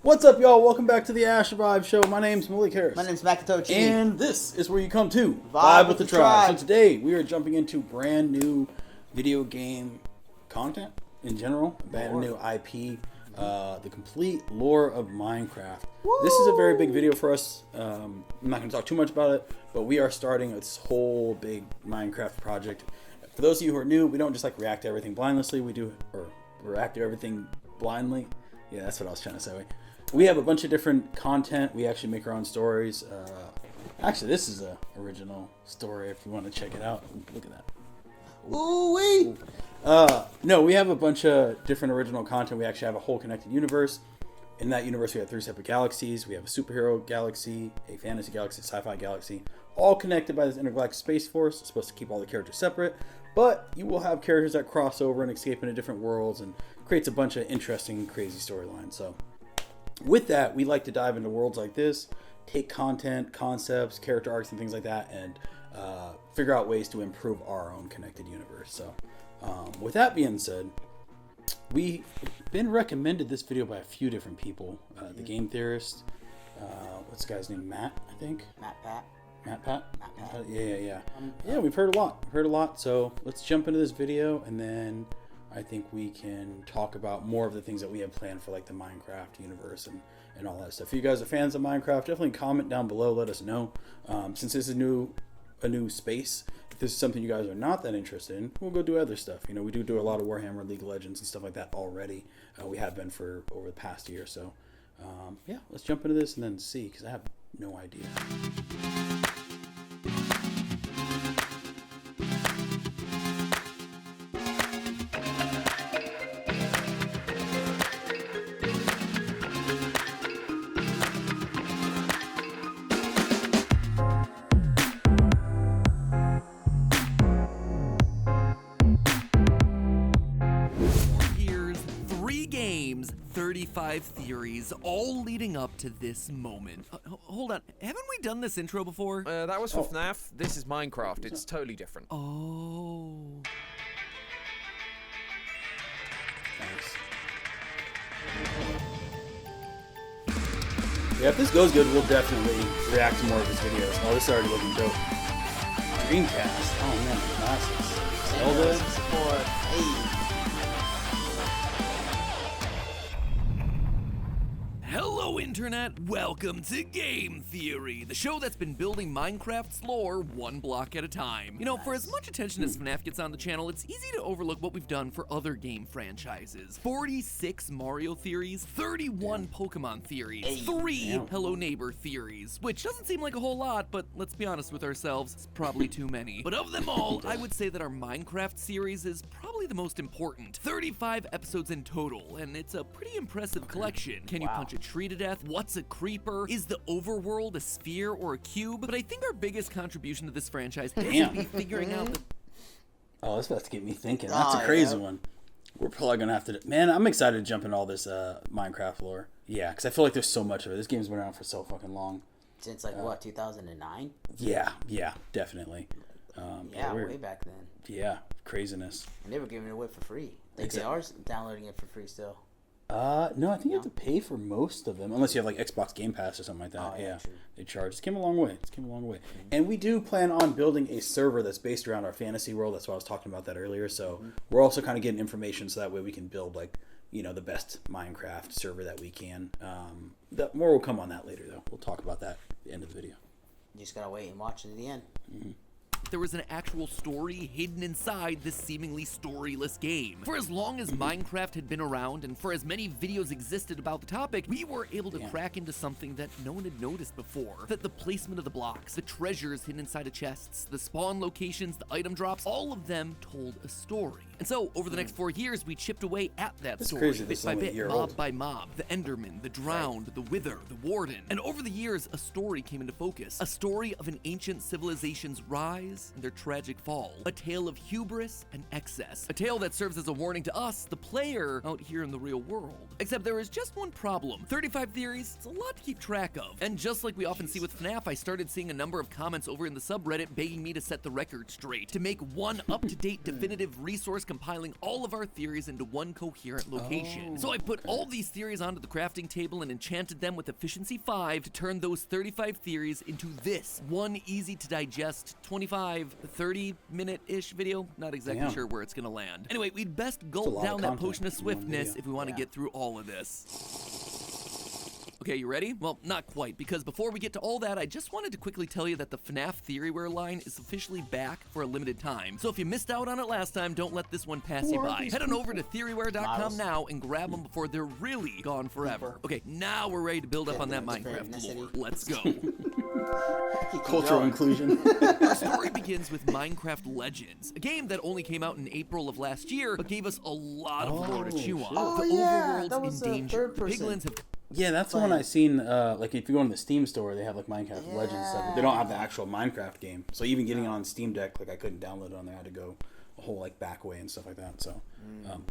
What's up, y'all? Welcome back to the AstraVision show. My name's Malik Harris. My name's Makatochi. And this is where you come to Vibe with the Tribe. So today we are jumping into brand new video game content in general, brand new IP, the complete lore of Minecraft. Woo! This is a very big video for us. I'm not going to talk too much about it, but we are starting this whole big Minecraft project. For those of you who are new, we don't just like react to everything blindlessly. We do, or react to everything blindly. Yeah, that's what I was trying to say. We have a bunch of different content. We actually make our own stories. Actually, this is a original story if you want to check it out. Look at that. Ooh-wee! No, we have a bunch of different original content. We actually have a whole connected universe. In that universe, we have 3 separate galaxies. We have a superhero galaxy, a fantasy galaxy, a sci-fi galaxy, all connected by this intergalactic space force. It's supposed to keep all the characters separate, but you will have characters that cross over and escape into different worlds, and creates a bunch of interesting, crazy storylines. So with that, we like to dive into worlds like this, take content, concepts, character arcs, and things like that, and figure out ways to improve our own connected universe. So with that being said, we've been recommended this video by a few different people. The Game Theorist, what's the guy's name? Matt, I think? Matt Pat. Matt Pat? Yeah. Yeah, we've heard a lot. So let's jump into this video, and then I think we can talk about more of the things that we have planned for like the Minecraft universe and all that stuff. If you guys are fans of Minecraft, definitely comment down below, let us know. Since this is a new space, if this is something you guys are not that interested in, we'll go do other stuff. You know, we do a lot of Warhammer, League of Legends, and stuff like that already. We have been for over the past year. So yeah, let's jump into this and then see, because I have no idea. Games, 35 theories, all leading up to this moment. Hold on, haven't we done this intro before? That was for FNAF. This is Minecraft. It's totally different. Oh. Thanks. Yeah, if this goes good, we'll definitely react to more of his videos. Oh, this is already looking dope. Dreamcast. Oh man, classics. Zelda. Support. Hey. Hello, Internet! Welcome to Game Theory, the show that's been building Minecraft's lore one block at a time. You know, for as much attention as FNAF gets on the channel, it's easy to overlook what we've done for other game franchises. 46 Mario theories, 31 Pokemon theories, 3 Hello Neighbor theories, which doesn't seem like a whole lot, but let's be honest with ourselves, it's probably too many. But of them all, I would say that our Minecraft series is probably the most important. 35 episodes in total, and it's a pretty impressive collection. Can you punch a tree to death? What's a creeper? Is the overworld a sphere or a cube? But I think our biggest contribution to this franchise has to be figuring out the... Oh, that's about to get me thinking. That's a crazy one. We're probably going to have to... Man, I'm excited to jump into all this Minecraft lore. Yeah, because I feel like there's so much of it. This game's been around for so fucking long. Since like, what, 2009? Yeah, definitely. Yeah, way back then. Yeah, craziness. And they were giving it away for free. Like, they are downloading it for free still. No, I think you have to pay for most of them, unless you have like Xbox Game Pass or something like that. Yeah, they charge. It came a long way. And we do plan on building a server that's based around our fantasy world. That's why I was talking about that earlier. So we're also kind of getting information so that way we can build like, you know, the best Minecraft server that we can. More will come on that later though. We'll talk about that at the end of the video. You just gotta wait and watch it at the end. There was an actual story hidden inside this seemingly storyless game. For as long as Minecraft had been around, and for as many videos existed about the topic, we were able to crack into something that no one had noticed before. That the placement of the blocks, the treasures hidden inside of chests, the spawn locations, the item drops, all of them told a story. And so, over the next 4 years, we chipped away at that story, bit by bit, mob by mob. The Enderman, the Drowned, the Wither, the Warden. And over the years, a story came into focus. A story of an ancient civilization's rise and their tragic fall. A tale of hubris and excess. A tale that serves as a warning to us, the player, out here in the real world. Except there is just one problem. 35 theories, it's a lot to keep track of. And just like we often see with FNAF, I started seeing a number of comments over in the subreddit begging me to set the record straight. To make one up-to-date definitive resource compiling all of our theories into one coherent location. So I put all these theories onto the crafting table and enchanted them with efficiency 5 to turn those 35 theories into this one easy to digest 25, 30 minute-ish video. Not exactly sure where it's gonna land. Anyway, we'd best gulp down that potion of swiftness if we want to get through all of this. Okay, you ready? Well, not quite, because before we get to all that, I just wanted to quickly tell you that the FNAF Theoryware line is officially back for a limited time. So if you missed out on it last time, don't let this one pass you by. Head on over to theoryware.com now and grab them before they're really gone forever. Okay, now we're ready to build up on that Minecraft lore. Let's go. Cultural inclusion. Our story begins with Minecraft Legends, a game that only came out in April of last year, but gave us a lot of lore to chew on. Oh, the yeah, that overworld's was in the danger. third The person. piglins have Yeah, that's the one I seen. Like if you go into the Steam store, they have like Minecraft Legends stuff. But they don't have the actual Minecraft game. So even getting it on Steam Deck, like I couldn't download it on there. I had to go a whole like back way and stuff like that. So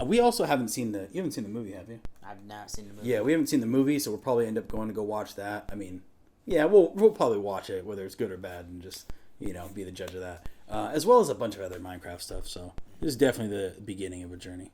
we also haven't seen the. You haven't seen the movie, have you? I've not seen the movie. Yeah, we haven't seen the movie, so we'll probably end up going to go watch that. I mean, yeah, we'll probably watch it, whether it's good or bad, and just be the judge of that, as well as a bunch of other Minecraft stuff. So this is definitely the beginning of a journey.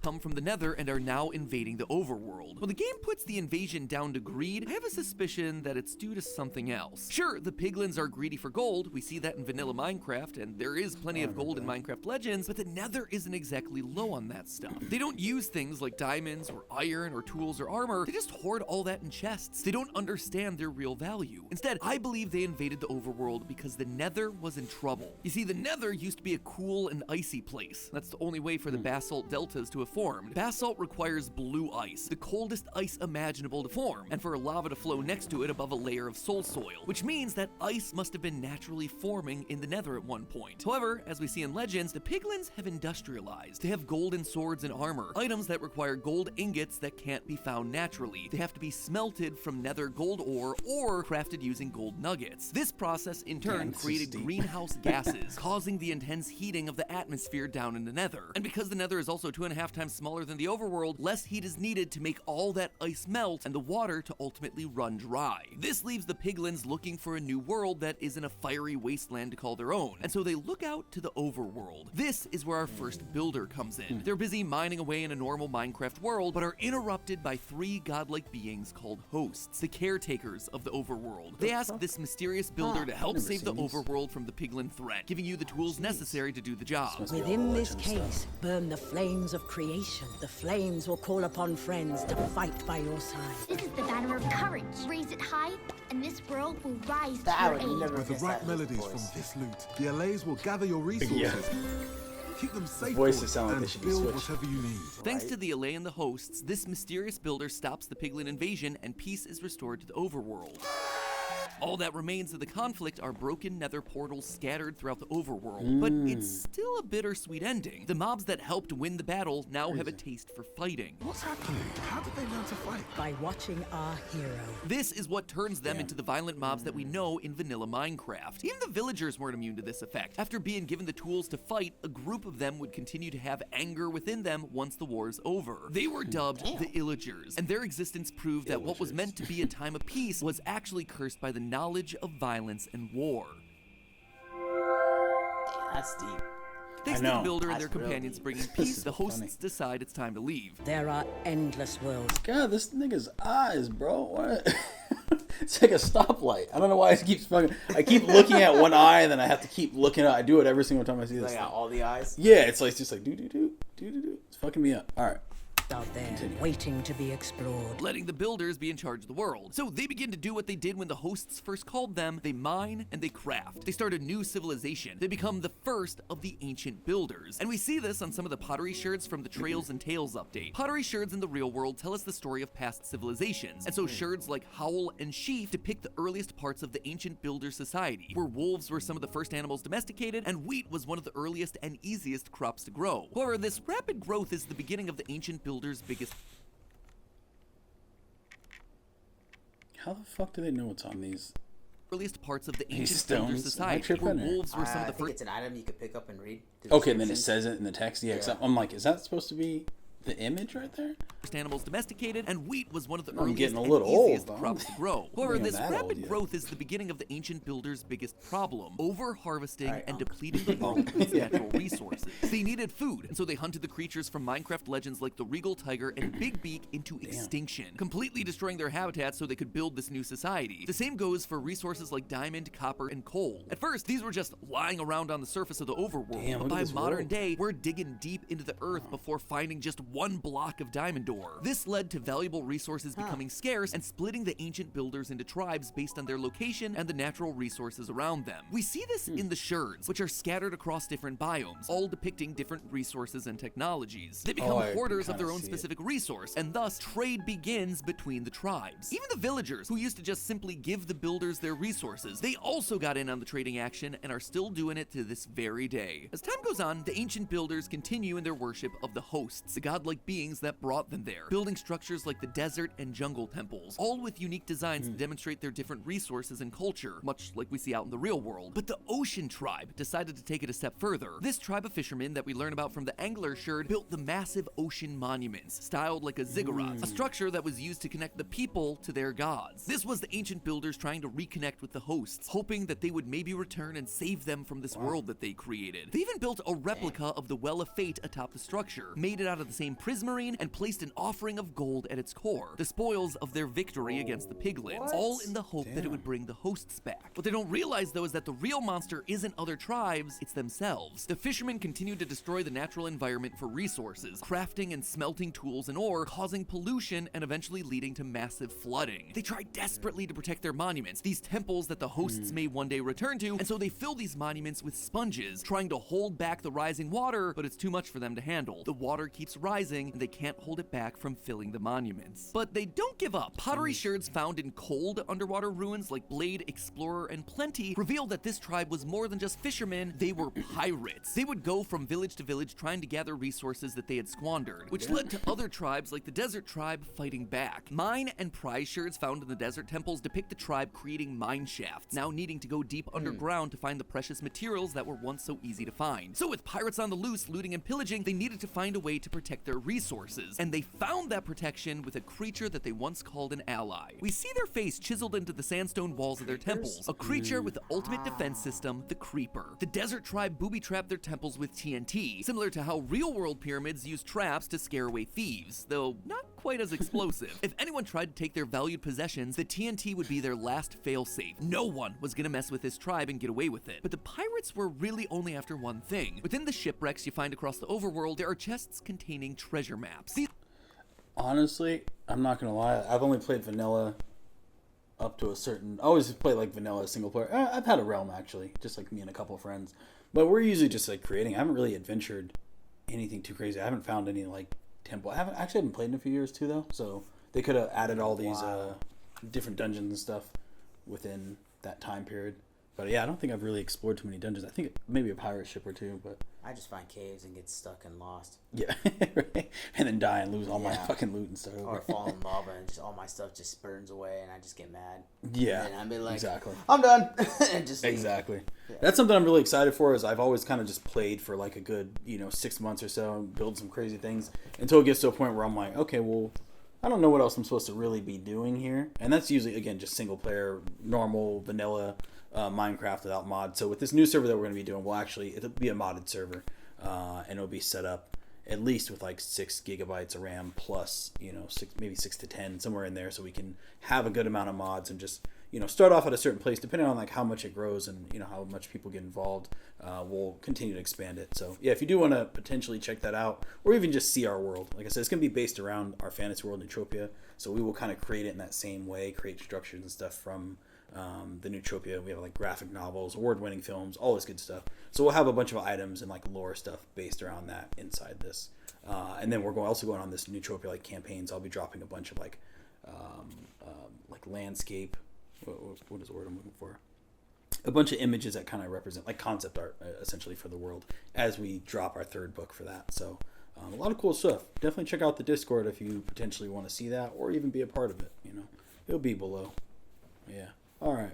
come from the Nether and are now invading the overworld. When the game puts the invasion down to greed, I have a suspicion that it's due to something else. Sure, the piglins are greedy for gold, we see that in vanilla Minecraft, and there is plenty of gold in Minecraft Legends, but the Nether isn't exactly low on that stuff. They don't use things like diamonds or iron or tools or armor, they just hoard all that in chests. They don't understand their real value. Instead, I believe they invaded the overworld because the Nether was in trouble. You see, the Nether used to be a cool and icy place. That's the only way for the basalt deltas to have formed. Basalt requires blue ice, the coldest ice imaginable to form, and for lava to flow next to it above a layer of soul soil, which means that ice must have been naturally forming in the Nether at one point. However, as we see in Legends, the piglins have industrialized. They have golden swords and armor, items that require gold ingots that can't be found naturally. They have to be smelted from Nether gold ore or crafted using gold nuggets. This process in turn created greenhouse gases, causing the intense heating of the atmosphere down in the Nether. And because the Nether is also 2.5 times smaller than the overworld, less heat is needed to make all that ice melt and the water to ultimately run dry. This leaves the piglins looking for a new world that isn't a fiery wasteland to call their own, and so they look out to the overworld. This is where our first builder comes in. They're busy mining away in a normal Minecraft world, but are interrupted by 3 godlike beings called hosts, the caretakers of the overworld. They ask this mysterious builder to help save the overworld from the piglin threat, giving you the tools necessary to do the job. Within this case, burn the flames of creation. The flames will call upon friends to fight by your side. This is the banner of courage. Raise it high, and this world will rise to That your would aid. never With the guess right that melodies voice. from this loot, the LAs will gather your resources. Keep them safe voices for sound like and they should be build switched. whatever you need. Thanks to the Allay and the hosts, this mysterious builder stops the piglin invasion and peace is restored to the overworld. All that remains of the conflict are broken nether portals scattered throughout the overworld, but it's still a bittersweet ending. The mobs that helped win the battle now have a taste for fighting. What's happening? How did they learn to fight? By watching our hero. This is what turns them into the violent mobs that we know in vanilla Minecraft. Even the villagers weren't immune to this effect. After being given the tools to fight, a group of them would continue to have anger within them once the war's over. They were dubbed the Illagers, and their existence proved that what was meant to be a time of peace was actually cursed by the knowledge of violence and war. That's deep. Thanks I to the know. builder and That's their real companions deep. bringing This peace, is the so hosts funny. decide it's time to leave. There are endless worlds. God, this nigga's eyes, bro. What? It's like a stoplight. I don't know why it keeps fucking. I keep looking at one eye, and then I have to keep looking up. I do it every single time I see this. Like thing. got all the eyes. Yeah, it's like just like do. It's fucking me up. All right. Out there, waiting to be explored. Letting the builders be in charge of the world. So they begin to do what they did when the hosts first called them. They mine and they craft. They start a new civilization. They become the first of the ancient builders. And we see this on some of the pottery sherds from the Trails and Tales update. Pottery sherds in the real world tell us the story of past civilizations. And so sherds like Howl and Sheaf depict the earliest parts of the ancient builder society, where wolves were some of the first animals domesticated and wheat was one of the earliest and easiest crops to grow. However, this rapid growth is the beginning of the ancient builder's biggest. How the fuck do they know what's on these? Earliest parts of the These ancient builder stones? Am I society, tripping where or- wolves were some I of the think first. it's an item you could pick up and read. the Okay, and then it description. says it in the text. Yeah, 'cause Yeah. I'm like, is that supposed to be the image right there? animals domesticated, and wheat was one of the I'm earliest getting a and little old, easiest though. crops to grow. I'm However, getting this that old rapid yet. growth is the beginning of the ancient builders' biggest problem: over-harvesting Alright, and Unc. depleting the world of its natural resources. They needed food, and so they hunted the creatures from Minecraft legends like the regal tiger and Big Beak into extinction, completely destroying their habitat so they could build this new society. The same goes for resources like diamond, copper, and coal. At first, these were just lying around on the surface of the overworld, Damn, but look at by this modern world. day, we're digging deep into the earth before finding just one block of diamond ore. This led to valuable resources becoming scarce and splitting the ancient builders into tribes based on their location and the natural resources around them. We see this in the sherds, which are scattered across different biomes, all depicting different resources and technologies. They become I hoarders of kinda their own see it. specific resource, and thus trade begins between the tribes. Even the villagers, who used to just simply give the builders their resources, they also got in on the trading action and are still doing it to this very day. As time goes on, the ancient builders continue in their worship of the hosts, the godlike beings that brought them there, building structures like the desert and jungle temples, all with unique designs to demonstrate their different resources and culture, much like we see out in the real world. But the Ocean Tribe decided to take it a step further. This tribe of fishermen that we learn about from the Angler Sherd built the massive ocean monuments, styled like a ziggurat, a structure that was used to connect the people to their gods. This was the ancient builders trying to reconnect with the hosts, hoping that they would maybe return and save them from this world that they created. They even built a replica of the Well of Fate atop the structure, made it out of the same prismarine, and placed an offering of gold at its core, the spoils of their victory against the piglins, all in the hope that it would bring the hosts back. What they don't realize, though, is that the real monster isn't other tribes, it's themselves. The fishermen continued to destroy the natural environment for resources, crafting and smelting tools and ore, causing pollution and eventually leading to massive flooding. They try desperately to protect their monuments, these temples that the hosts may one day return to, and so they fill these monuments with sponges, trying to hold back the rising water, but it's too much for them to handle. The water keeps rising, and they can't hold it back from filling the monuments. But they don't give up. Pottery sherds found in cold underwater ruins like Blade, Explorer, and Plenty reveal that this tribe was more than just fishermen, they were pirates. They would go from village to village trying to gather resources that they had squandered, which led to other tribes like the Desert Tribe fighting back. Mine and prize sherds found in the desert temples depict the tribe creating mine shafts, now needing to go deep underground to find the precious materials that were once so easy to find. So with pirates on the loose, looting and pillaging, they needed to find a way to protect their resources, and they found that protection with a creature that they once called an ally. We see their face chiseled into the sandstone walls of their temples, a creature with the ultimate defense system, the Creeper. The Desert Tribe booby-trapped their temples with TNT, similar to how real-world pyramids use traps to scare away thieves, though not quite as explosive. If anyone tried to take their valued possessions, the TNT would be their last fail-safe. No one was gonna mess with this tribe and get away with it. But the pirates were really only after one thing. Within the shipwrecks you find across the overworld, there are chests containing treasure maps. Honestly, I'm not gonna lie. I've only played vanilla up to a certain. I always play like vanilla single player. I've had a realm actually, just like me and a couple of friends. But we're usually just like creating. I haven't really adventured anything too crazy. I haven't found any like temple. I haven't played in a few years too though. So they could have added all these different dungeons and stuff within that time period. But yeah, I don't think I've really explored too many dungeons. I think maybe a pirate ship or two, but I just find caves and get stuck and lost. yeah, right? And then die and lose all my Yeah. fucking loot and stuff. Or fall in lava and just all my stuff just burns away and I just get mad. Yeah, And I'd be like, exactly. I'm done. And just leave. Exactly. That's something I'm really excited for. Is I've always kind of just played for like a good 6 months or so and build some crazy things until it gets to a point where I'm like, okay, well, I don't know what else I'm supposed to really be doing here. And that's usually again just single player, normal vanilla Minecraft without mods. So with this new server that we're going to be doing, it'll be a modded server, and it'll be set up at least with like 6 gigabytes of RAM plus maybe 6 to 10 somewhere in there, so we can have a good amount of mods and just start off at a certain place depending on like how much it grows and how much people get involved. We'll continue to expand it. So yeah, if you do want to potentially check that out or even just see our world, like I said, it's going to be based around our fantasy world, Neutropia. So we will kind of create it in that same way, create structures and stuff from the Neutropia. We have like graphic novels, award-winning films, all this good stuff. So we'll have a bunch of items and like lore stuff based around that inside this. And then we're also going on this Neutropia like campaigns. I'll be dropping a bunch of like landscape. What is the word I'm looking for? A bunch of images that kind of represent like concept art essentially for the world as we drop our 3rd book for that. So a lot of cool stuff. Definitely check out the Discord if you potentially want to see that or even be a part of it. It'll be below. Yeah. All right.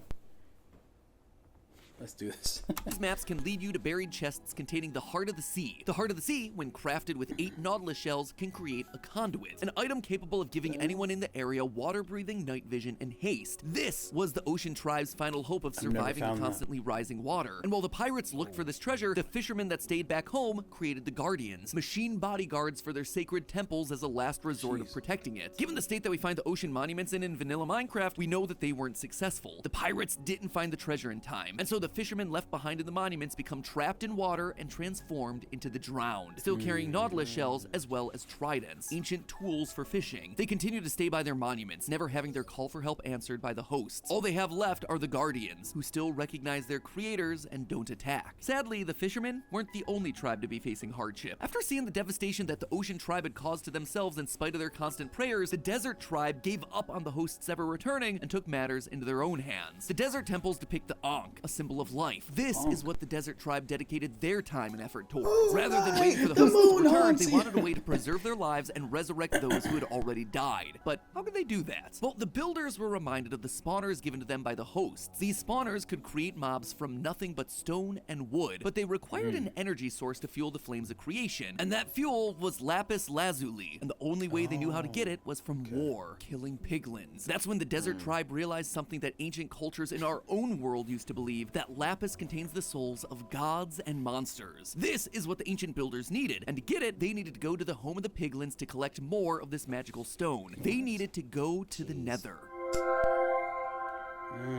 Let's do this. These maps can lead you to buried chests containing the Heart of the Sea. The Heart of the Sea, when crafted with 8 Nautilus shells, can create a conduit, an item capable of giving anyone in the area water-breathing, night vision, and haste. This was the Ocean Tribe's final hope of surviving the constantly rising water. And while the pirates looked for this treasure, the fishermen that stayed back home created the Guardians, machine bodyguards for their sacred temples as a last resort of protecting it. Given the state that we find the ocean monuments in vanilla Minecraft, we know that they weren't successful. The pirates didn't find the treasure in time, and so the fishermen left behind in the monuments become trapped in water and transformed into the drowned, still carrying Nautilus shells as well as tridents, ancient tools for fishing. They continue to stay by their monuments, never having their call for help answered by the hosts. All they have left are the Guardians, who still recognize their creators and don't attack. Sadly, the fishermen weren't the only tribe to be facing hardship. After seeing the devastation that the Ocean Tribe had caused to themselves in spite of their constant prayers, the Desert Tribe gave up on the hosts ever returning and took matters into their own hands. The desert temples depict the Ankh, a symbol of life. This is what the Desert Tribe dedicated their time and effort towards. Rather than waiting for the hosts to return, they wanted a way to preserve their lives and resurrect those who had already died. But how could they do that? Well, the builders were reminded of the spawners given to them by the hosts. These spawners could create mobs from nothing but stone and wood, but they required an energy source to fuel the flames of creation. And that fuel was lapis lazuli, and the only way they knew how to get it was from war, killing piglins. That's when the Desert Tribe realized something that ancient cultures in our own world used to believe, that lapis contains the souls of gods and monsters. This is what the ancient builders needed, and to get it, they needed to go to the home of the piglins to collect more of this magical stone. They needed to go to the Nether.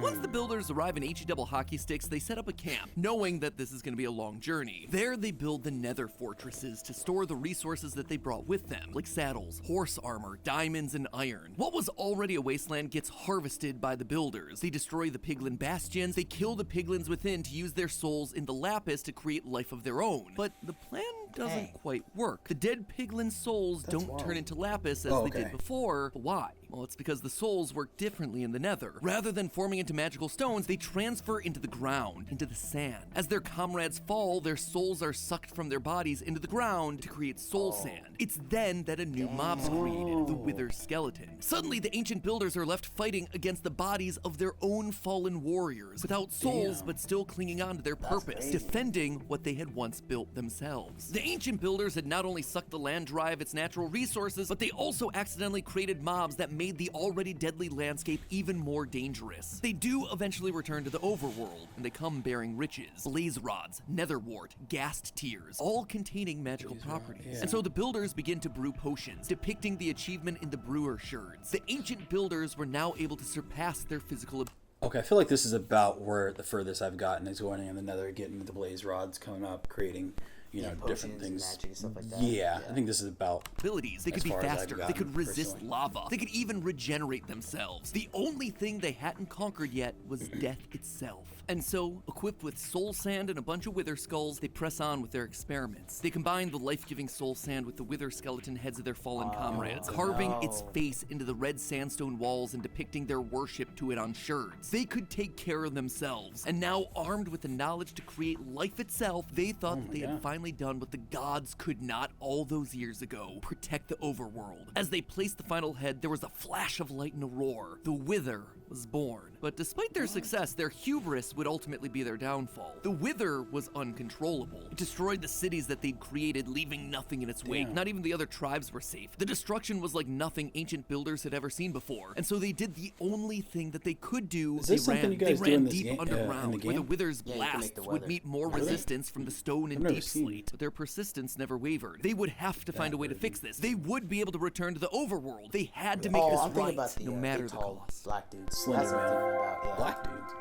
Once the builders arrive in HE double hockey sticks, they set up a camp, knowing that this is going to be a long journey. There, they build the Nether fortresses to store the resources that they brought with them, like saddles, horse armor, diamonds, and iron. What was already a wasteland gets harvested by the builders. They destroy the piglin bastions, they kill the piglins within to use their souls in the lapis to create life of their own. But the plan doesn't quite work. The dead piglin souls don't turn into lapis as they did before. Why? Well, it's because the souls work differently in the Nether. Rather than forming into magical stones, they transfer into the ground, into the sand. As their comrades fall, their souls are sucked from their bodies into the ground to create soul sand. It's then that a new mob's created, the Wither Skeleton. Suddenly, the ancient builders are left fighting against the bodies of their own fallen warriors, without souls but still clinging on to their purpose, defending what they had once built themselves. The ancient builders had not only sucked the land dry of its natural resources, but they also accidentally created mobs that made the already deadly landscape even more dangerous. They do eventually return to the overworld, and they come bearing riches, blaze rods, netherwart, ghast tears, all containing magical properties. And so the builders begin to brew potions, depicting the achievement in the brewer sherds. The ancient builders were now able to surpass their physical abilities. Okay, I feel like this is about where the furthest I've gotten is going in the Nether, getting the blaze rods, coming up, creating, you know, different things. Magic and stuff like that. Yeah, I think this is about Abilities. They could be faster, they could resist lava, they could even regenerate themselves. The only thing they hadn't conquered yet was death itself. And so, equipped with soul sand and a bunch of wither skulls, they press on with their experiments. They combine the life-giving soul sand with the wither skeleton heads of their fallen comrades, carving its face into the red sandstone walls and depicting their worship to it on sherds. They could take care of themselves, and now armed with the knowledge to create life itself, they thought that they had finally done what the gods could not all those years ago: protect the overworld. As they placed the final head, there was a flash of light and a roar. The Wither was born. But despite their success, their hubris would ultimately be their downfall. The Wither was uncontrollable. It destroyed the cities that they'd created, leaving nothing in its wake. Not even the other tribes were safe. The destruction was like nothing ancient builders had ever seen before. And so they did the only thing that they could do. Is this something you guys do in this deep game, underground, where the Wither's blasts would meet more resistance from the stone and deep slate. But their persistence never wavered. They would have to find a way to fix this. They would be able to return to the overworld. They had to make this right, no matter the cost. Black dudes. Slender That's what I'm Man. thinking about, yeah. Black dudes.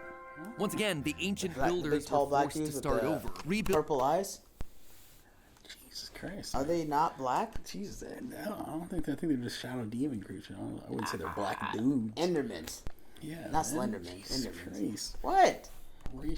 Once again, the ancient Big builders tall were black forced to dudes with start the over. Rebuild. purple eyes. Jesus Christ. Are they not black? Jesus, no, I don't think. I think they're just shadow demon creatures. I wouldn't say they're black dudes. Endermans. Yeah, Not man. Slenderman. Jesus Endermans. Christ. What?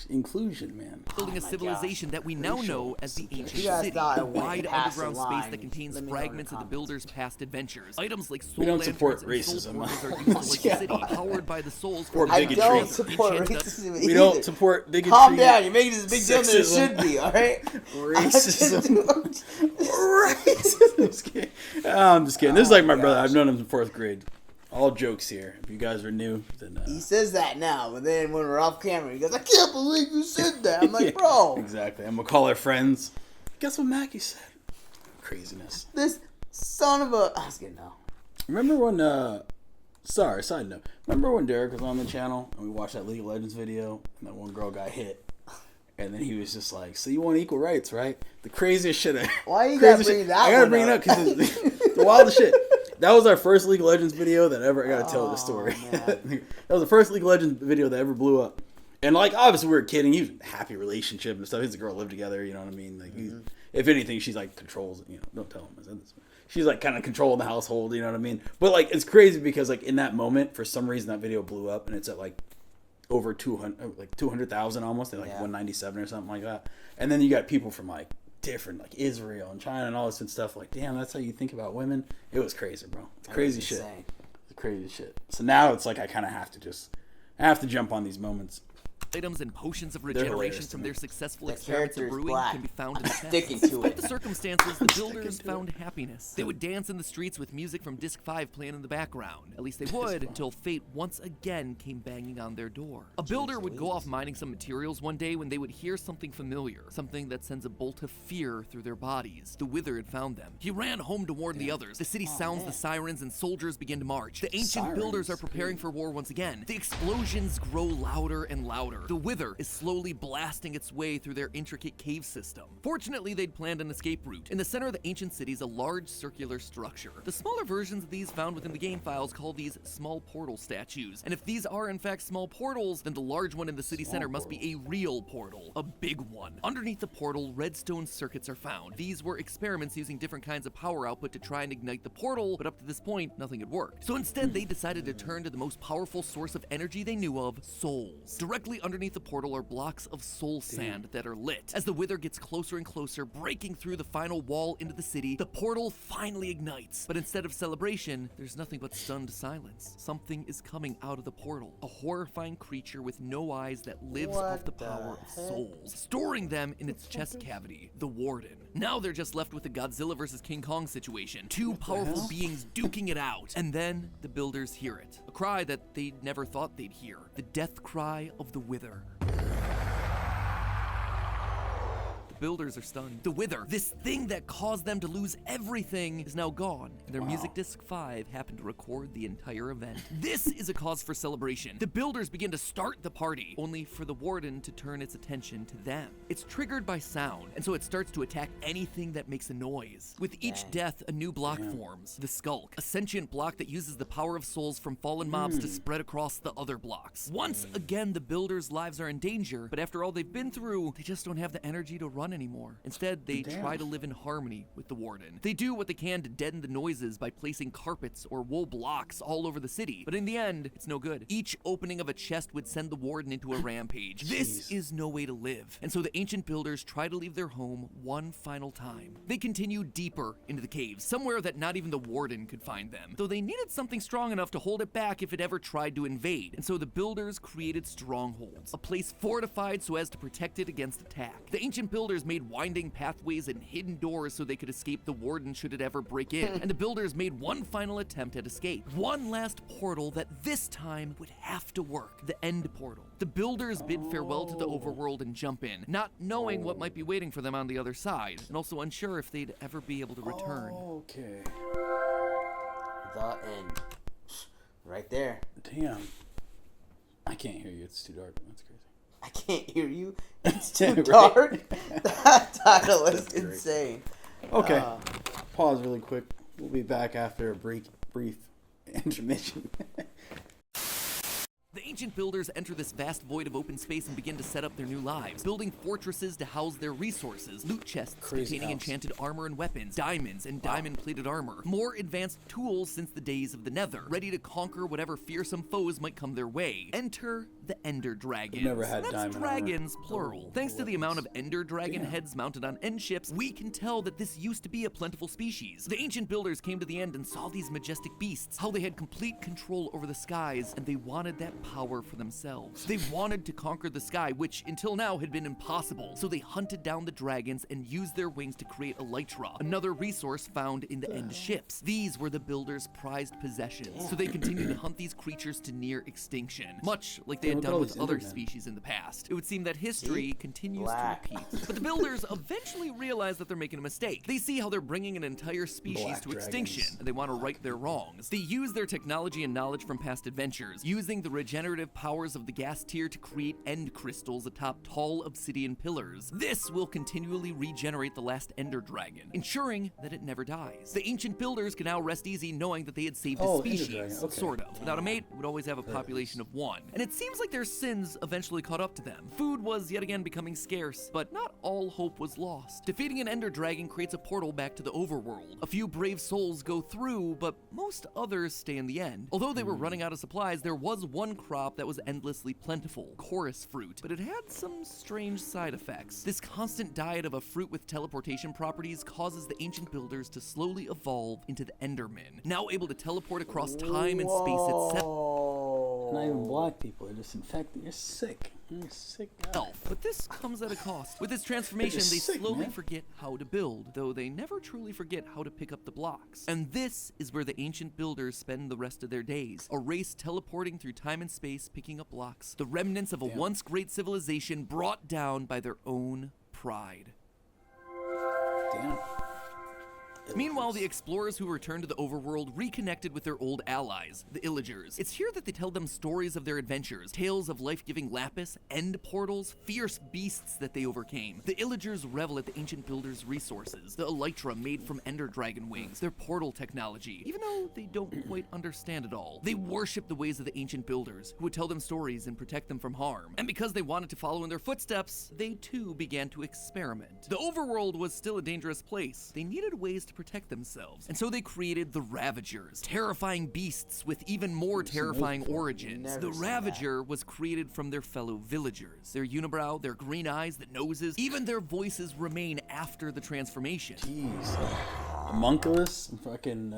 Inclusion, man. Building a civilization that we now know as the Ancient You guys City, thought a it went wide past the underground space that line. contains Let me know in the fragments of the comments. builders' past adventures. Items like soul We don't support lanterns and soul racism. portals are used to like the city, powered by the souls Or from I bigotry. don't support Enchant- racism We either. don't support bigotry. Calm down. You're making this big deal than it Sexism. should be, alright? Racism. Racism. I'm just kidding. I'm just kidding. This is like my brother. I've known him in 4th grade. all jokes here. If you guys are new, then He says that now, but then when we're off camera, he goes, "I can't believe you said that." I'm like, bro. Exactly. I'm gonna call our friends. Guess what Mackie said? Craziness. This son of a. I was getting no. Remember when? Sorry, side note. Remember when Derek was on the channel and we watched that League of Legends video and that one girl got hit? And then he was just like, "So you want equal rights, right?" The craziest shit. Why you gotta bring that? I gotta bring it up because it's the wildest shit. That was our first League of Legends video that ever. I gotta tell the story. That was the first League of Legends video that ever blew up. And like, obviously, we were kidding. He was in a happy relationship and stuff. His girl lived together. You know what I mean? Like, if anything, she's like controls. You know, don't tell him I said this. She's like kind of controlling the household. You know what I mean? But like, it's crazy because like in that moment, for some reason, that video blew up and it's at like over 200,000 almost, at like 197 or something like that. And then you got people from like different, like Israel and China and all this and stuff. Like, damn, that's how you think about women. It was crazy, bro. It's crazy shit. It's crazy shit. So now it's like I kind of have to jump on these moments. Items and potions of regeneration from their successful experiments of brewing can be found in the Sticking tests. to Despite it. the circumstances, the builders found happiness. They would dance in the streets with music from Disc 5 playing in the background. At least they would, until fate once again came banging on their door. A builder would go off mining some materials one day when they would hear something familiar, something that sends a bolt of fear through their bodies. The Wither had found them. He ran home to warn the others. The city sounds the sirens and soldiers begin to march. The ancient builders are preparing for war once again. The explosions grow louder and louder. The Wither is slowly blasting its way through their intricate cave system. Fortunately, they'd planned an escape route. In the center of the ancient city is a large circular structure. The smaller versions of these found within the game files call these small portal statues. And if these are in fact small portals, then the large one in the city center must be a real portal, a big one. Underneath the portal, redstone circuits are found. These were experiments using different kinds of power output to try and ignite the portal, but up to this point, nothing had worked. So instead, they decided to turn to the most powerful source of energy they knew of, souls. Directly underneath the portal are blocks of soul sand that are lit. As the Wither gets closer and closer, breaking through the final wall into the city, the portal finally ignites. But instead of celebration, there's nothing but stunned silence. Something is coming out of the portal. A horrifying creature with no eyes that lives off the power of souls, storing them in its chest cavity, the Warden. Now they're just left with the Godzilla vs. King Kong situation. Two powerful beings duking it out. And then the builders hear it. A cry that they never thought they'd hear. The death cry of the Wither. Builders are stunned. The Wither, this thing that caused them to lose everything, is now gone, and their music disc 5 happened to record the entire event. This is a cause for celebration. The builders begin to start the party, only for the Warden to turn its attention to them. It's triggered by sound, and so it starts to attack anything that makes a noise. With each death, a new block forms, the Skulk, a sentient block that uses the power of souls from fallen mobs to spread across the other blocks. Once again, the builders' lives are in danger, but after all they've been through, they just don't have the energy to run anymore. Instead, they try to live in harmony with the Warden. They do what they can to deaden the noises by placing carpets or wool blocks all over the city, but in the end, it's no good. Each opening of a chest would send the Warden into a rampage. This is no way to live, and so the ancient builders try to leave their home one final time. They continue deeper into the caves, somewhere that not even the Warden could find them, though they needed something strong enough to hold it back if it ever tried to invade, and so the builders created strongholds, a place fortified so as to protect it against attack. The ancient builders made winding pathways and hidden doors so they could escape the Warden should it ever break in, and the builders made one final attempt at escape. One last portal that this time would have to work, the end portal. The builders bid farewell to the overworld and jump in, not knowing what might be waiting for them on the other side, and also unsure if they'd ever be able to return. Okay. The end. Right there. Damn. I can't hear you. It's too dark. That's crazy. I can't hear you. It's too Right? dark. That title is insane. Okay. Pause really quick. We'll be back after a brief intermission. The ancient builders enter this vast void of open space and begin to set up their new lives, building fortresses to house their resources, loot chests containing enchanted armor and weapons, diamonds and diamond-plated armor, more advanced tools since the days of the Nether, ready to conquer whatever fearsome foes might come their way. Enter the Ender Dragons. Never had That's diamond dragons, armor. plural. Thanks to the amount of Ender Dragon heads mounted on end ships, we can tell that this used to be a plentiful species. The ancient builders came to the end and saw these majestic beasts, how they had complete control over the skies, and they wanted that power power for themselves. They wanted to conquer the sky, which until now had been impossible, so they hunted down the dragons and used their wings to create elytra, another resource found in the end ships. These were the builders' prized possessions, so they continued to hunt these creatures to near extinction, much like they had done with other species in the past. It would seem that history continues to repeat. But the builders eventually realize that they're making a mistake. They see how they're bringing an entire species to extinction, and they want to right their wrongs. They use their technology and knowledge from past adventures, using the regenerative powers of the gas tier to create end crystals atop tall obsidian pillars. This will continually regenerate the last ender dragon, ensuring that it never dies. The ancient builders can now rest easy knowing that they had saved the species, sort of. Without a mate, would always have a population of one. And it seems like their sins eventually caught up to them. Food was yet again becoming scarce, but not all hope was lost. Defeating an ender dragon creates a portal back to the overworld. A few brave souls go through, but most others stay in the end. Although they were running out of supplies, there was one crop that was endlessly plentiful, chorus fruit, but it had some strange side effects. This constant diet of a fruit with teleportation properties causes the ancient builders to slowly evolve into the Endermen, now able to teleport across time and space itself. Not even black people, they're just infected. You're sick. You're sick guy. But this comes at a cost. With this transformation, they slowly forget how to build, though they never truly forget how to pick up the blocks. And this is where the ancient builders spend the rest of their days, a race teleporting through time and space, picking up blocks, the remnants of a once great civilization brought down by their own pride. Damn. Meanwhile, the explorers who returned to the overworld reconnected with their old allies, the Illagers. It's here that they tell them stories of their adventures, tales of life-giving lapis, end portals, fierce beasts that they overcame. The Illagers revel at the ancient builders' resources, the elytra made from ender dragon wings, their portal technology, even though they don't quite understand it all. They worship the ways of the ancient builders, who would tell them stories and protect them from harm. And because they wanted to follow in their footsteps, they too began to experiment. The overworld was still a dangerous place. They needed ways to protect themselves, and so they created the Ravagers, terrifying beasts with even more terrifying origins. The Ravager was created from their fellow villagers. Their unibrow, their green eyes, the noses, even their voices remain after the transformation. Jeez. Homunculus? Fucking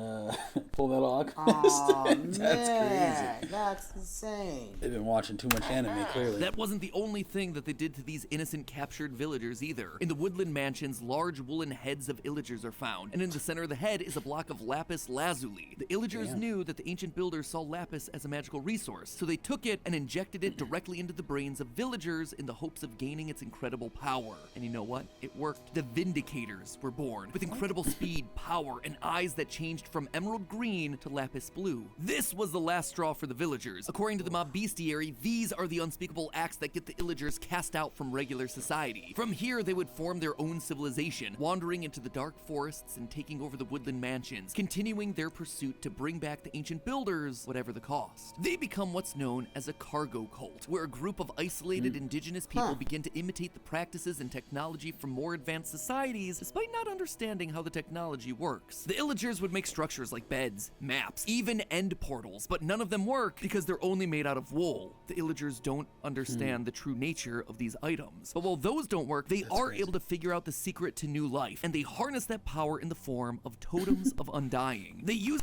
Full Metal Alchemist? Oh, That's man, crazy. that's insane. They've been watching too much anime, clearly. That wasn't the only thing that they did to these innocent captured villagers either. In the woodland mansions, large woolen heads of Illagers are found, and in the center of the head is a block of lapis lazuli. The Illagers knew that the ancient builders saw lapis as a magical resource, so they took it and injected it directly into the brains of villagers in the hopes of gaining its incredible power. And you know what? It worked. The Vindicators were born, with incredible speed, power, and eyes that changed from emerald green to lapis blue. This was the last straw for the villagers. According to the mob bestiary, these are the unspeakable acts that get the Illagers cast out from regular society. From here, they would form their own civilization, wandering into the dark forests and taking over the woodland mansions, continuing their pursuit to bring back the ancient builders, whatever the cost. They become what's known as a cargo cult, where a group of isolated indigenous people begin to imitate the practices and technology from more advanced societies, despite not understanding how the technology works. The Illagers would make structures like beds, maps, even end portals, but none of them work because they're only made out of wool. The Illagers don't understand the true nature of these items. But while those don't work, they are able to figure out the secret to new life, and they harness that power in the form of totems of undying. They use...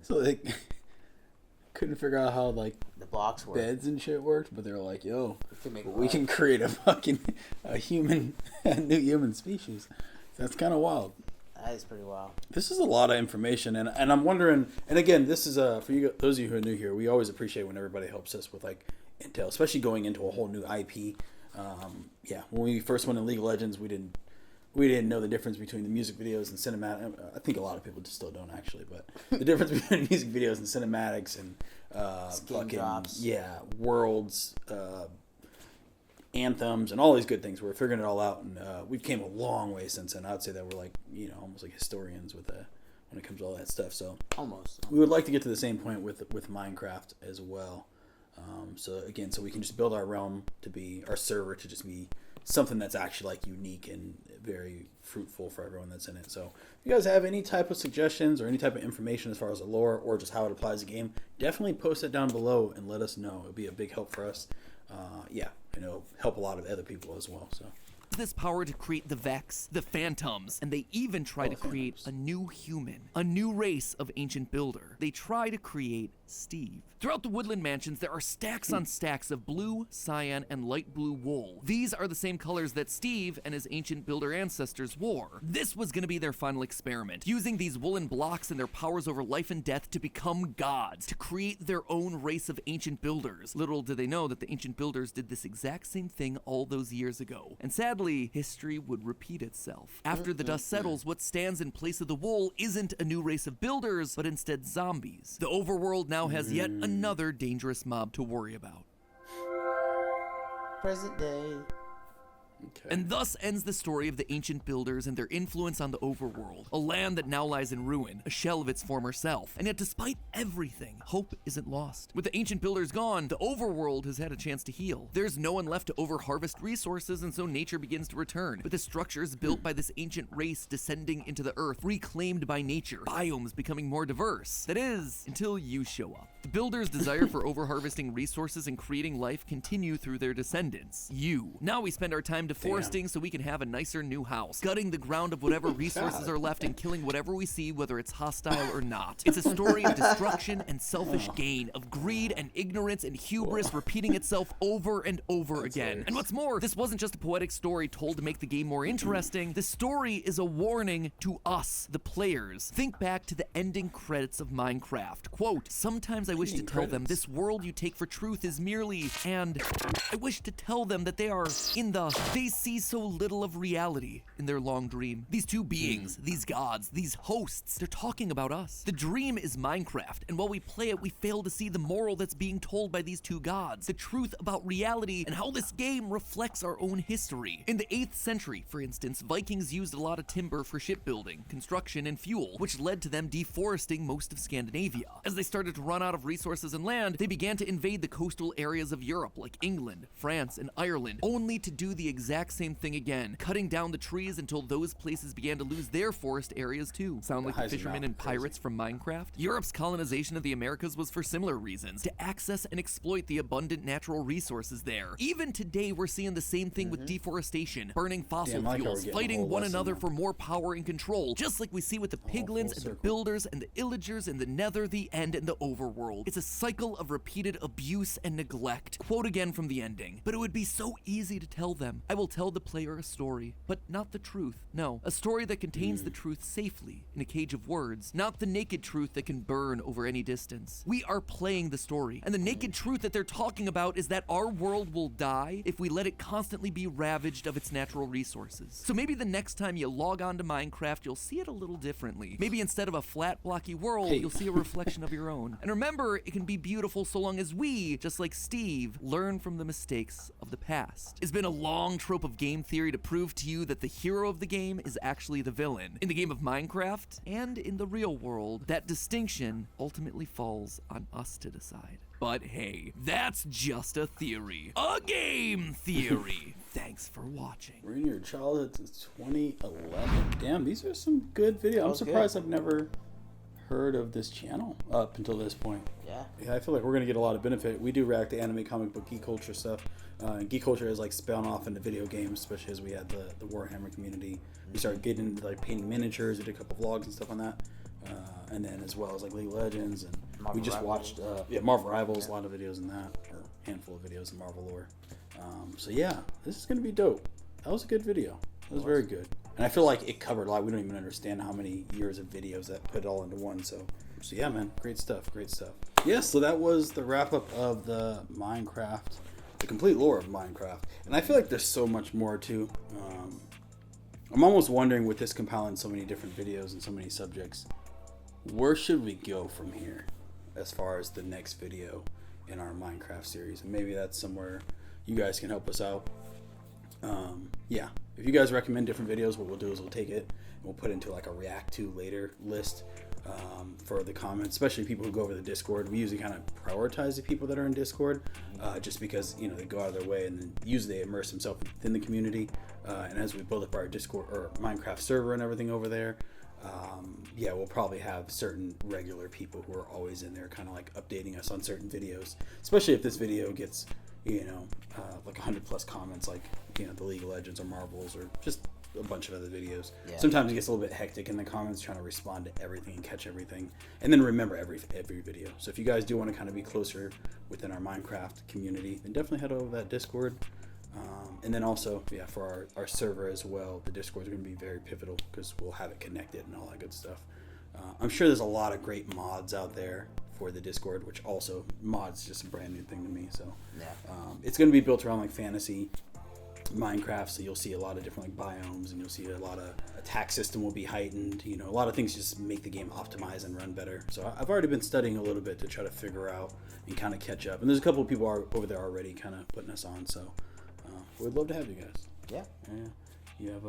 So they couldn't figure out how, like, The blocks work. beds and shit worked, but they're like, yo, can make we can create a fucking a new human species. That's kind of wild. That is pretty wild. This is a lot of information, and I'm wondering, and again, this is for you, those of you who are new here, we always appreciate when everybody helps us with like intel, especially going into a whole new IP. When we first went in League of Legends, we didn't know the difference between the music videos and cinematic. I think a lot of people just still don't actually, but the difference between music videos and cinematics and fucking drops. worlds, anthems, and all these good things. We're figuring it all out, and we've came a long way since then. I'd say that we're like, almost like historians with when it comes to all that stuff. So Almost. we would like to get to the same point with Minecraft as well. So we can just build our realm to be our server to just be something that's actually like unique and very fruitful for everyone that's in it. So if you guys have any type of suggestions or any type of information as far as the lore or just how it applies to the game, definitely post it down below and let us know. It'll be a big help for us. It'll help a lot of other people as well. So this power to create the Vex, the Phantoms, and they even try to create a new human, a new race of ancient builder. They try to create Steve. Throughout the woodland mansions, there are stacks on stacks of blue, cyan, and light blue wool. These are the same colors that Steve and his ancient builder ancestors wore. This was going to be their final experiment, using these woolen blocks and their powers over life and death to become gods, to create their own race of ancient builders. Little did they know that the ancient builders did this exact same thing all those years ago. And sadly, history would repeat itself. After the dust settles, what stands in place of the wool isn't a new race of builders, but instead zombies. The overworld now has yet another dangerous mob to worry about. Present day. Okay. And thus ends the story of the ancient builders and their influence on the overworld, a land that now lies in ruin, a shell of its former self. And yet despite everything, hope isn't lost. With the ancient builders gone, the overworld has had a chance to heal. There's no one left to overharvest resources, and so nature begins to return, with the structures built by this ancient race descending into the earth, reclaimed by nature, biomes becoming more diverse. That is, until you show up. The builders' desire for overharvesting resources and creating life continue through their descendants, you. Now we spend our time deforesting so we can have a nicer new house, gutting the ground of whatever resources are left and killing whatever we see, whether it's hostile or not. It's a story of destruction and selfish gain, of greed and ignorance and hubris repeating itself over and over again. And what's more, this wasn't just a poetic story told to make the game more interesting. The story is a warning to us, the players. Think back to the ending credits of Minecraft. Quote, "Sometimes I wish to tell them this world you take for truth is merely, and I wish to tell them that they are in the, they see so little of reality in their long dream." These two beings, these gods, these hosts, they're talking about us. The dream is Minecraft, and while we play it, we fail to see the moral that's being told by these two gods, the truth about reality and how this game reflects our own history. In the 8th century, for instance, Vikings used a lot of timber for shipbuilding, construction, and fuel, which led to them deforesting most of Scandinavia. As they started to run out of resources and land, they began to invade the coastal areas of Europe like England, France, and Ireland, only to do the exact same thing again, cutting down the trees until those places began to lose their forest areas too. Sound like the fishermen and pirates from Minecraft? Europe's colonization of the Americas was for similar reasons, to access and exploit the abundant natural resources there. Even today, we're seeing the same thing with deforestation, burning fossil fuels, fighting one another for more power and control, just like we see with the piglins and the builders and the illagers and the nether, the end, and the overworld. It's a cycle of repeated abuse and neglect. Quote again from the ending, "But it would be so easy to tell them. I will tell the player a story, but not the truth. No, a story that contains the truth safely in a cage of words, not the naked truth that can burn over any distance. We are playing the story, and the naked truth that they're talking about is that our world will die if we let it constantly be ravaged of its natural resources. So maybe the next time you log on to Minecraft, you'll see it a little differently. Maybe instead of a flat, blocky world, you'll see a reflection of your own. And remember, it can be beautiful so long as we, just like Steve, learn from the mistakes of the past. It's been a long trope of game theory to prove to you that the hero of the game is actually the villain. In the game of Minecraft, and in the real world, that distinction ultimately falls on us to decide. But hey, that's just a theory. A game theory. Thanks for watching. We're in your childhood since 2011. Damn, these are some good videos. I'm surprised I've never heard of this channel up until this point. Yeah, I feel like we're gonna get a lot of benefit. We do react to anime, comic book, geek culture stuff. And geek culture has like spun off into video games, especially as we had the Warhammer community. We started getting into like painting miniatures. We did a couple vlogs and stuff on that. And then as well as like League of Legends, and we just watched Marvel Rivals, a lot of videos in that, or a handful of videos in Marvel lore. So yeah, this is gonna be dope. That was a good video. That was very good. And I feel like it covered a lot. We don't even understand how many years of videos that put it all into one. So yeah, man, great stuff, great stuff. Yeah, so that was the wrap up of the Minecraft, the complete lore of Minecraft. And I feel like there's so much more too. I'm almost wondering, with this compiling so many different videos and so many subjects, where should we go from here as far as the next video in our Minecraft series? And maybe that's somewhere you guys can help us out. Yeah, if you guys recommend different videos, what we'll do is we'll take it and we'll put it into like a react to later list for the comments, especially people who go over the Discord. We usually kind of prioritize the people that are in Discord, just because, you know, they go out of their way and then usually they immerse themselves within the community. And as we build up our Discord or Minecraft server and everything over there, yeah, we'll probably have certain regular people who are always in there kind of like updating us on certain videos, especially if this video gets, you know, like 100+ comments, like, you know, the League of Legends or Marvels, or just a bunch of other videos. Yeah. Sometimes it gets a little bit hectic in the comments trying to respond to everything and catch everything, and then remember every video. So if you guys do want to kind of be closer within our Minecraft community, then definitely head over to that Discord. And then also, yeah, for our server as well, the Discord is going to be very pivotal because we'll have it connected and all that good stuff. I'm sure there's a lot of great mods out there for the Discord, which also mods just a brand new thing to me. So Yeah. It's going to be built around like fantasy Minecraft, so you'll see a lot of different like biomes, and you'll see a lot of attack system will be heightened. You know, a lot of things just make the game optimize and run better. So I've already been studying a little bit to try to figure out and kind of catch up. And there's a couple of people over there already kind of putting us on. So we'd love to have you guys. Yeah. You have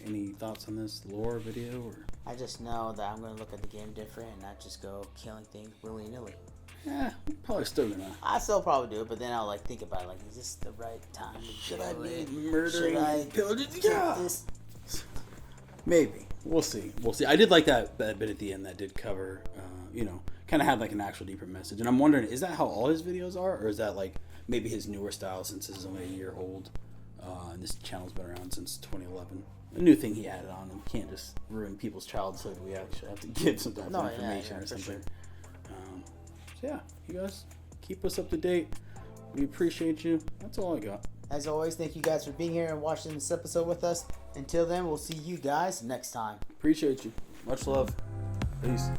any thoughts on this lore video? Or I just know that I'm going to look at the game different and not just go killing things willy-nilly. yeah, probably still gonna. I still probably do it, but then I'll like think about it, like, is this the right time to Should do I it? be murdering Should I and pillaging? take Yeah. this? Maybe. We'll see. I did like that bit at the end that did cover, kind of had like an actual deeper message. And I'm wondering, is that how all his videos are? Or is that like maybe his newer style since this is only a year old? And this channel's been around since 2011. A new thing he added on. And can't just ruin people's childhood. We actually have to give some type of information or something. Sure. So yeah, you guys keep us up to date. We appreciate you. That's all I got. As always, thank you guys for being here and watching this episode with us. Until then, we'll see you guys next time. Appreciate you. Much love. Peace.